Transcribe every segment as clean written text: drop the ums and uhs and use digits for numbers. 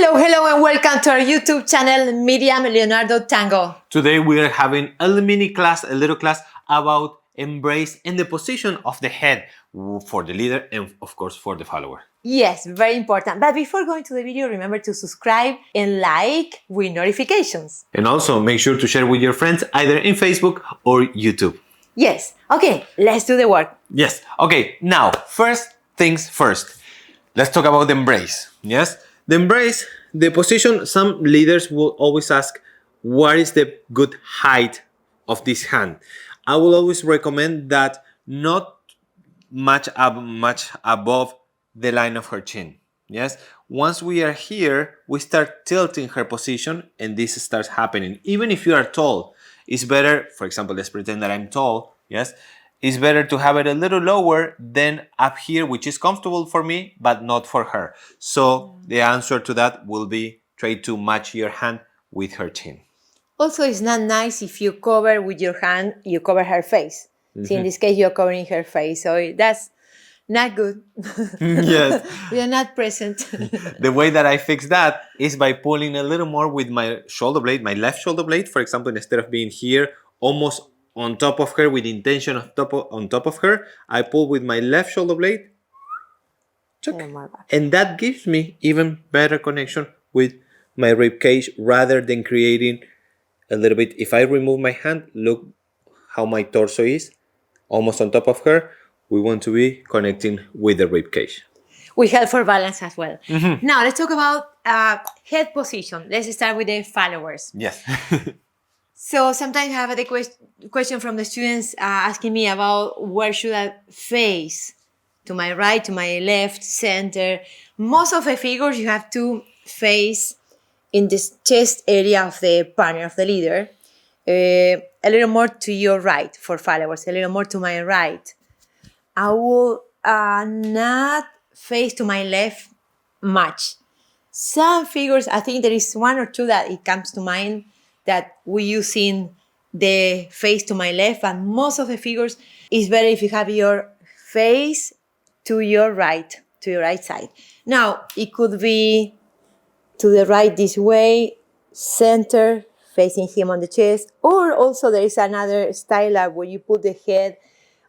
Hello, and welcome to our YouTube channel, Miriam, Leonardo, Tango. Today we are having a little class about embrace and the position of the head for the leader and of course for the follower. Yes, very important. But before going to the video, remember to subscribe and like with notifications. And also make sure to share with your friends either in Facebook or YouTube. Yes. Okay, let's do the work. Yes. Okay, now first things first. Let's talk about the embrace. Yes? The embrace, the position, some leaders will always ask, what is the good height of this hand? I will always recommend that not much above the line of her chin. Yes? Once we are here, we start tilting her position and this starts happening. Even if you are tall, it's better, for example, let's pretend that I'm tall, yes? It's better to have it a little lower than up here, which is comfortable for me, but not for her. So the answer to that will be try to match your hand with her chin. Also, it's not nice if you cover with your hand, you cover her face. See, in this case, you're covering her face. So that's not good. Yes. We are not present. The way that I fix that is by pulling a little more with my shoulder blade, my left shoulder blade, for example, instead of being here, almost on top of her with intention of on top of her, I pull with my left shoulder blade, and that gives me even better connection with my rib cage rather than creating a little bit. If I remove my hand, look how my torso is, almost on top of her. We want to be connecting with the rib cage. We help for balance as well. Now let's talk about head position. Let's start with the followers. Yes. So sometimes I have the question from the students asking me about where should I face? To my right, to my left, center. Most of the figures you have to face in this chest area of the partner, of the leader. A little more to your right for followers, a little more to my right. I will not face to my left much. Some figures, I think there is one or two that it comes to mind that we use in the face to my left, but most of the figures is better if you have your face to your right side. Now, it could be to the right this way, center, facing him on the chest, or also there is another style where you put the head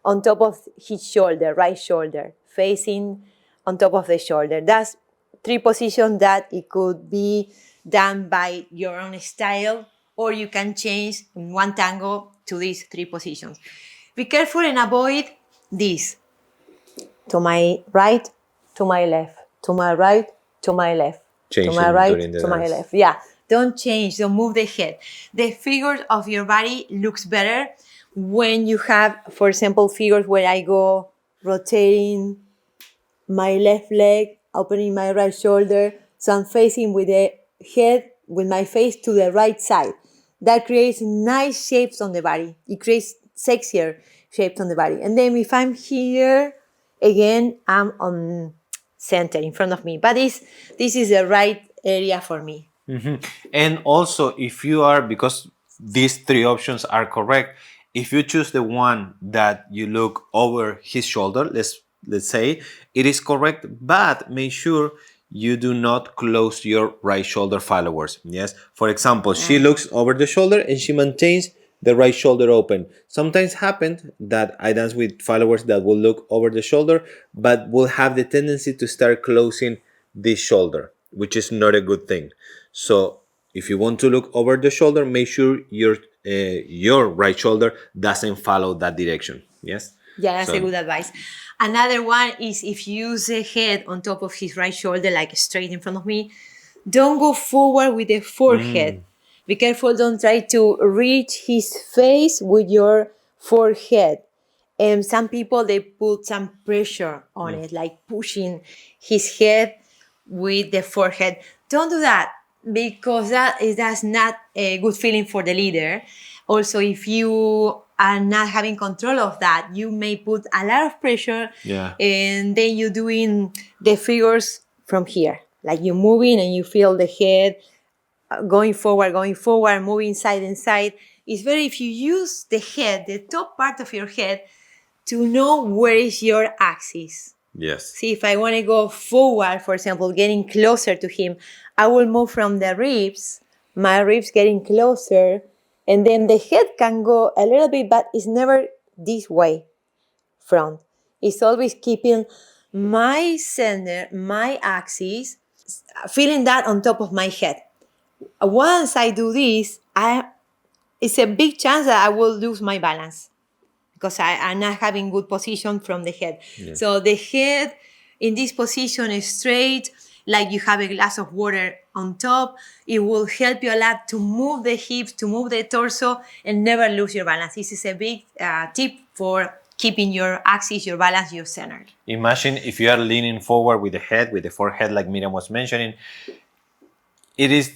on top of his shoulder, right shoulder, facing on top of the shoulder. That's three positions that it could be done by your own style, or you can change in one tango to these three positions. Be careful and avoid this. To my right, to my left, to my right, to my left, to my right, to my left. Yeah, don't change, don't move the head. The figure of your body looks better when you have, for example, figures where I go rotating my left leg, opening my right shoulder. So I'm facing with the head, with my face to the right side. That creates nice shapes on the body. It creates sexier shapes on the body. And then if I'm here, again, I'm on center in front of me. But this is the right area for me. And also, if you are, because these three options are correct, if you choose the one that you look over his shoulder, let's say, it is correct, but make sure you do not close your right shoulder followers. Yes. For example, she looks over the shoulder and she maintains the right shoulder open. Sometimes happened that I dance with followers that will look over the shoulder, but will have the tendency to start closing this shoulder, which is not a good thing. So if you want to look over the shoulder, make sure your right shoulder doesn't follow that direction. Yes. Yeah, that's a good advice. Another one is if you use the head on top of his right shoulder, like straight in front of me, don't go forward with the forehead. Be careful, don't try to reach his face with your forehead. And some people, they put some pressure on it, like pushing his head with the forehead. Don't do that, because that's not a good feeling for the leader. Also, if you are not having control of that, you may put a lot of pressure, and then you're doing the figures from here, like you're moving and you feel the head going forward, moving side and side. It's better if you use the head, the top part of your head, to know where is your axis. Yes. See, if I want to go forward, for example, getting closer to him, I will move from the ribs, my ribs getting closer, and then the head can go a little bit, but it's never this way front. It's always keeping my center, my axis, feeling that on top of my head. Once I do this, it's a big chance that I will lose my balance because I'm not having good position from the head. Yeah. So the head in this position is straight, like you have a glass of water on top. It will help you a lot to move the hips, to move the torso, and never lose your balance. This is a big tip for keeping your axis, your balance, your center. Imagine if you are leaning forward with the head, with the forehead, like Miriam was mentioning. It is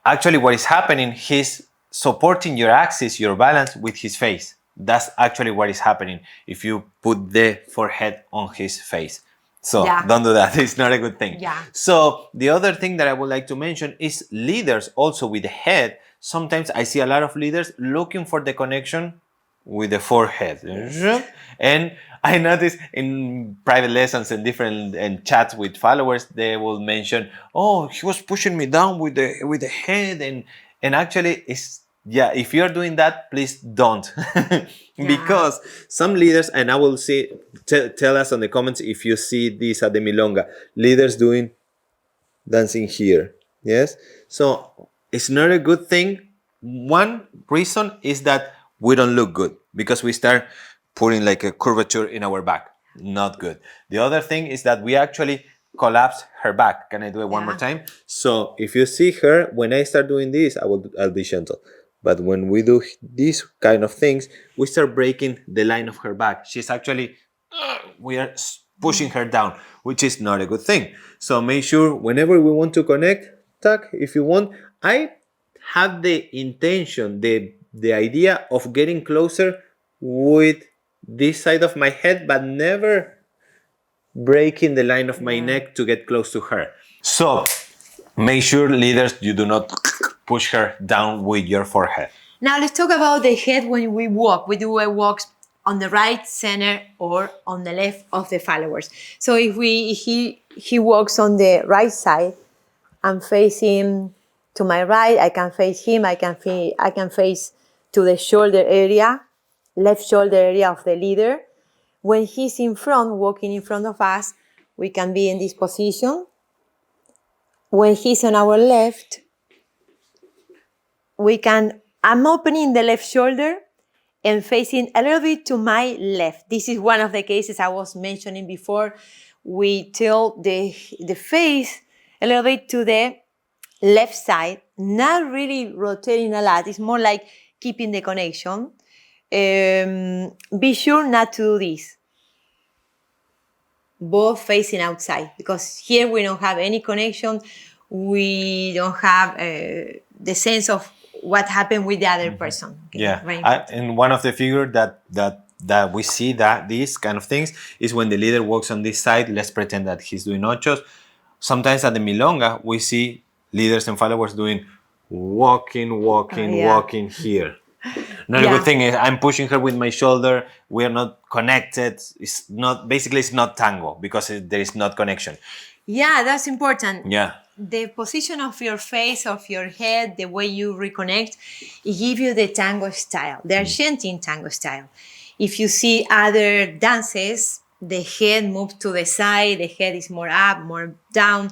actually what is happening. He's supporting your axis, your balance with his face. That's actually what is happening if you put the forehead on his face. So don't do that. It's not a good thing. Yeah. So the other thing that I would like to mention is leaders also with the head. Sometimes I see a lot of leaders looking for the connection with the forehead. And I notice in private lessons and different chats with followers, they will mention, "Oh, he was pushing me down with the head," and actually it's, yeah, if you're doing that, please don't. Because some leaders, and I will see, tell us on the comments if you see this at the Milonga, leaders doing dancing here. Yes, so it's not a good thing. One reason is that we don't look good because we start putting like a curvature in our back. Not good. The other thing is that we actually collapse her back. Can I do it one more time? So if you see her, when I start doing this, I'll be gentle. But when we do these kind of things, we start breaking the line of her back. She's actually, we are pushing her down, which is not a good thing. So make sure whenever we want to connect, tuck, if you want. I have the intention, the idea of getting closer with this side of my head, but never breaking the line of my neck to get close to her. So make sure, leaders, you do not push her down with your forehead. Now let's talk about the head when we walk. We do a walk on the right, center, or on the left of the followers. So if he walks on the right side, I'm facing to my right, I can face him, I can face to the shoulder area, left shoulder area of the leader. When he's in front, walking in front of us, we can be in this position. When he's on our left, I'm opening the left shoulder and facing a little bit to my left. This is one of the cases I was mentioning before. We tilt the face a little bit to the left side, not really rotating a lot. It's more like keeping the connection. Be sure not to do this. Both facing outside, because here we don't have any connection. We don't have the sense of what happened with the other person. Okay? Yeah, and one of the figures that we see that these kind of things is when the leader walks on this side. Let's pretend that he's doing ochos. Sometimes at the Milonga, we see leaders and followers doing walking here. Not a good thing is I'm pushing her with my shoulder. We are not connected. It's not tango because there is not connection. Yeah, that's important. Yeah. The position of your face, of your head, the way you reconnect, it gives you the tango style, the Argentine tango style. If you see other dances, the head moves to the side, the head is more up, more down.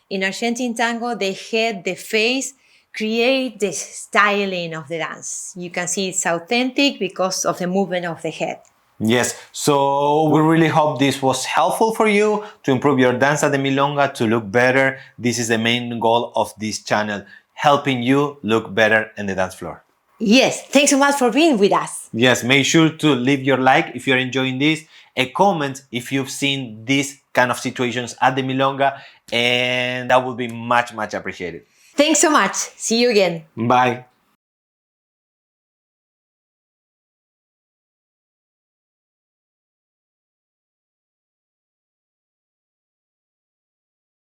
In Argentine tango, the head, the face create the styling of the dance. You can see it's authentic because of the movement of the head. Yes, so we really hope this was helpful for you to improve your dance at the Milonga, to look better. This is the main goal of this channel, helping you look better in the dance floor. Yes, thanks so much for being with us. Yes, make sure to leave your like if you're enjoying this, a comment if you've seen these kind of situations at the Milonga, and that would be much, much appreciated. Thanks so much. See you again. Bye.